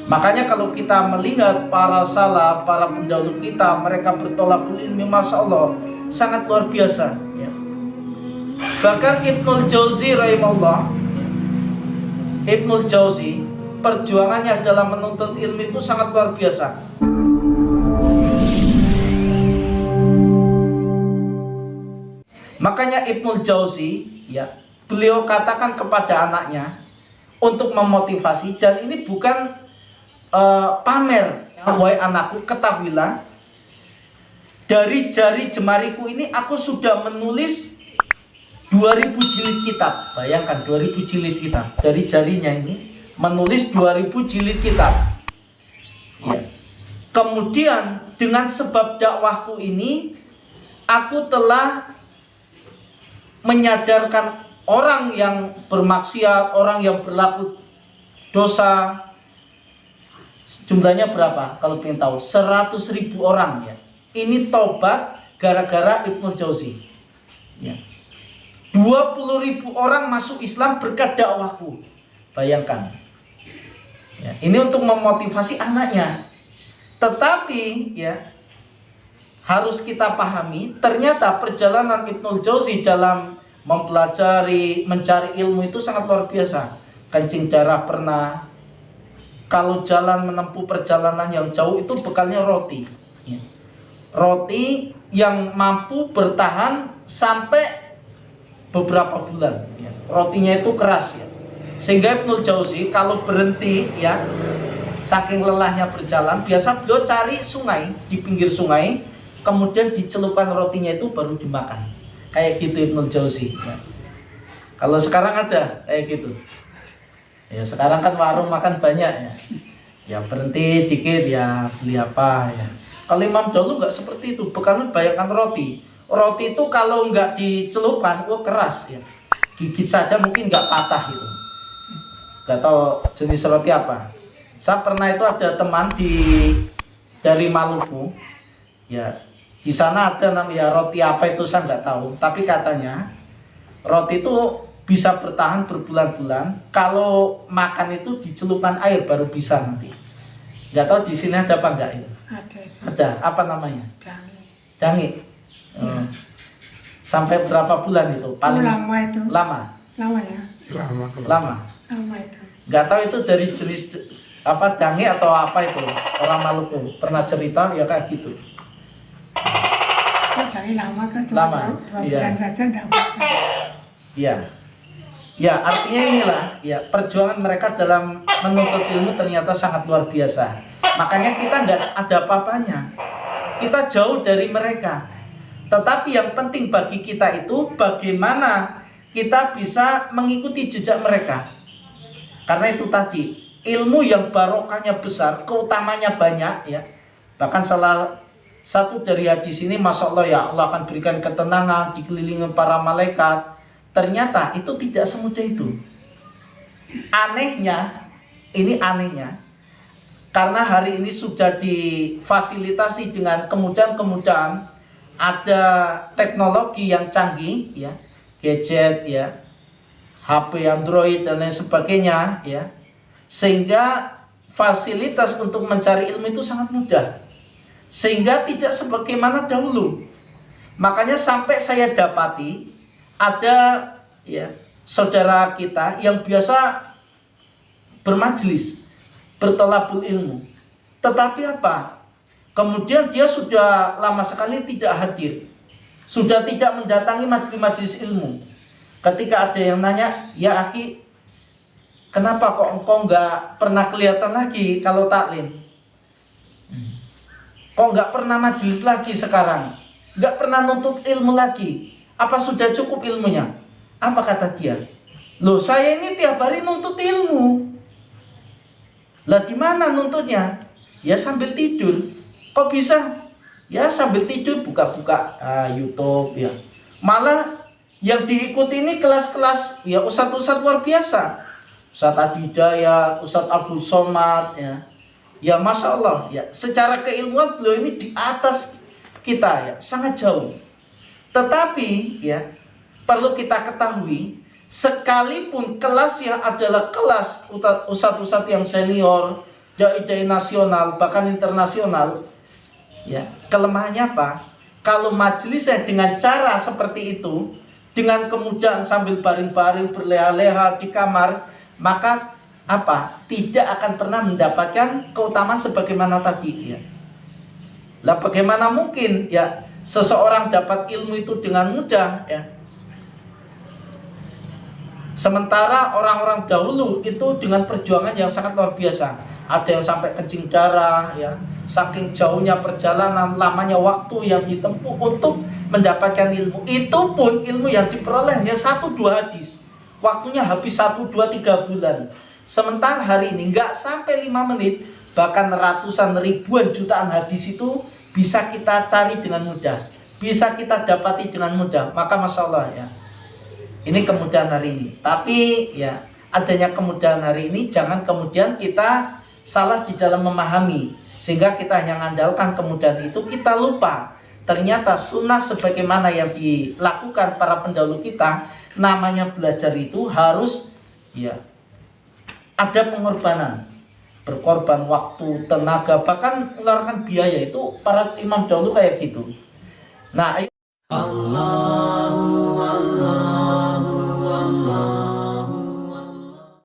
Makanya kalau kita melihat para salaf, para pendahulu kita, mereka bertolakul ilmi, masya Allah, sangat luar biasa. Ya. Bahkan Ibnul Jauzi rahimahullah, Ibnul Jauzi, perjuangannya dalam menuntut ilmu itu sangat luar biasa. Makanya Ibnul Jauzi, ya, beliau katakan kepada anaknya untuk memotivasi, dan ini bukan pamer, wahai anakku, ketahuilah, dari jari jemariku ini aku sudah menulis 2000 jilid kitab. Bayangkan 2000 jilid kitab. Dari jarinya ini menulis 2000 jilid kitab. Ya. Kemudian dengan sebab dakwahku ini, aku telah menyadarkan orang yang bermaksiat, orang yang berlaku dosa. Jumlahnya berapa? Kalau ingin tahu, 100.000 orang, ya. Ini tobat gara-gara Ibnul Jauzi. Ya. 20.000 orang masuk Islam berkat dakwahku. Bayangkan. Ya, ini untuk memotivasi anaknya. Tetapi, ya, harus kita pahami, ternyata perjalanan Ibnul Jauzi dalam mempelajari, mencari ilmu itu sangat luar biasa. Kencing darah pernah. Kalau jalan menempuh perjalanan yang jauh itu bekalnya roti, ya. Roti yang mampu bertahan sampai beberapa bulan, ya. Rotinya itu keras, ya. Sehingga Ibnul Jauzi kalau berhenti, ya, saking lelahnya berjalan, biasa beliau cari sungai, di pinggir sungai, kemudian dicelupkan rotinya itu baru dimakan. Kayak gitu Ibnul Jauzi, ya. Kalau sekarang ada kayak gitu. Ya sekarang kan warung makan banyak, ya. Ya berhenti dikit, ya beli apa, ya. Kalau Imam dahulu nggak seperti itu, bekalnya bayangkan roti. Roti itu kalau nggak dicelupkan, keras, ya. Gigit saja mungkin nggak patah itu. Nggak tahu jenis roti apa. Saya pernah itu ada teman dari Maluku, ya. Di sana ada namanya roti apa itu saya nggak tahu, tapi katanya roti itu bisa bertahan berbulan-bulan. Kalau makan itu dicelupkan air baru bisa nanti. Nggak tahu di sini ada apa enggak itu? Ada itu. Ada. Apa namanya? Jangi. Jangi. Sampai berapa bulan itu? Paling lama itu. Lama. Lama ya. Lama. Lama itu. Nggak tahu itu dari jenis apa, jangi atau apa itu? Orang Maluku pernah cerita ya kayak gitu. Jangi lama kan? Cuma 2 bulan saja enggak apa-apa. Iya. Ya, artinya inilah, ya, perjuangan mereka dalam menuntut ilmu ternyata sangat luar biasa. Makanya kita nggak ada apa-apanya. Kita jauh dari mereka. Tetapi yang penting bagi kita itu bagaimana kita bisa mengikuti jejak mereka. Karena itu tadi, ilmu yang barokahnya besar, keutamanya banyak, ya. Bahkan salah satu dari hadis ini, masya Allah, ya Allah akan berikan ketenangan, dikelilingi para malaikat. Ternyata itu tidak semudah itu. Anehnya, ini anehnya, karena hari ini sudah difasilitasi dengan kemudahan-kemudahan, ada teknologi yang canggih, ya, gadget, ya, HP Android dan lain sebagainya, ya, sehingga fasilitas untuk mencari ilmu itu sangat mudah, sehingga tidak sebagaimana dahulu. Makanya sampai saya dapati ada, ya, saudara kita yang biasa bermajlis, bertolabul ilmu, tetapi apa? Kemudian dia sudah lama sekali tidak hadir, sudah tidak mendatangi majelis-majelis ilmu. Ketika ada yang nanya, ya akhi, kenapa kok engkau nggak pernah kelihatan lagi kalau taklim? Kok nggak pernah majelis lagi sekarang? Nggak pernah nuntut ilmu lagi? Apa sudah cukup ilmunya? Apa kata dia? Loh, saya ini tiap hari nuntut ilmu. Lah di mana nuntutnya? Ya sambil tidur. Kok bisa? Ya sambil tidur buka-buka YouTube, ya. Malah yang diikuti ini kelas-kelas, ya, ustadz-ustadz luar biasa. Ustadz Adi Hidayat, Ustadz Abdul Somad, ya. Ya masya Allah, ya. Secara keilmuan beliau ini di atas kita, ya, sangat jauh. Tetapi, ya, perlu kita ketahui, sekalipun kelasnya adalah kelas ustadz-ustadz yang senior, dai-dai nasional bahkan internasional, ya kelemahannya apa? Kalau majelisnya dengan cara seperti itu, dengan kemudahan sambil baring-baring berleha-leha di kamar, maka apa? Tidak akan pernah mendapatkan keutamaan sebagaimana tadi, ya. Lah bagaimana mungkin ya seseorang dapat ilmu itu dengan mudah, ya? Sementara orang-orang dahulu itu dengan perjuangan yang sangat luar biasa. Ada yang sampai kencing darah, ya. Saking jauhnya perjalanan, lamanya waktu yang ditempuh untuk mendapatkan ilmu. Itu pun ilmu yang diperoleh hanya 1-2 hadis. Waktunya habis 1-2-3 bulan. Sementara hari ini nggak sampai 5 menit, bahkan ratusan ribuan jutaan hadis itu bisa kita cari dengan mudah, bisa kita dapati dengan mudah. Maka masya Allah, ya, ini kemudahan hari ini. Tapi ya adanya kemudahan hari ini jangan kemudian kita salah di dalam memahami, sehingga kita hanya mengandalkan kemudahan itu, kita lupa ternyata sunnah sebagaimana yang dilakukan para pendahulu kita. Namanya belajar itu harus ya ada pengorbanan, berkorban waktu, tenaga, bahkan mengeluarkan biaya. Itu para imam dahulu kayak gitu. Nah, Allah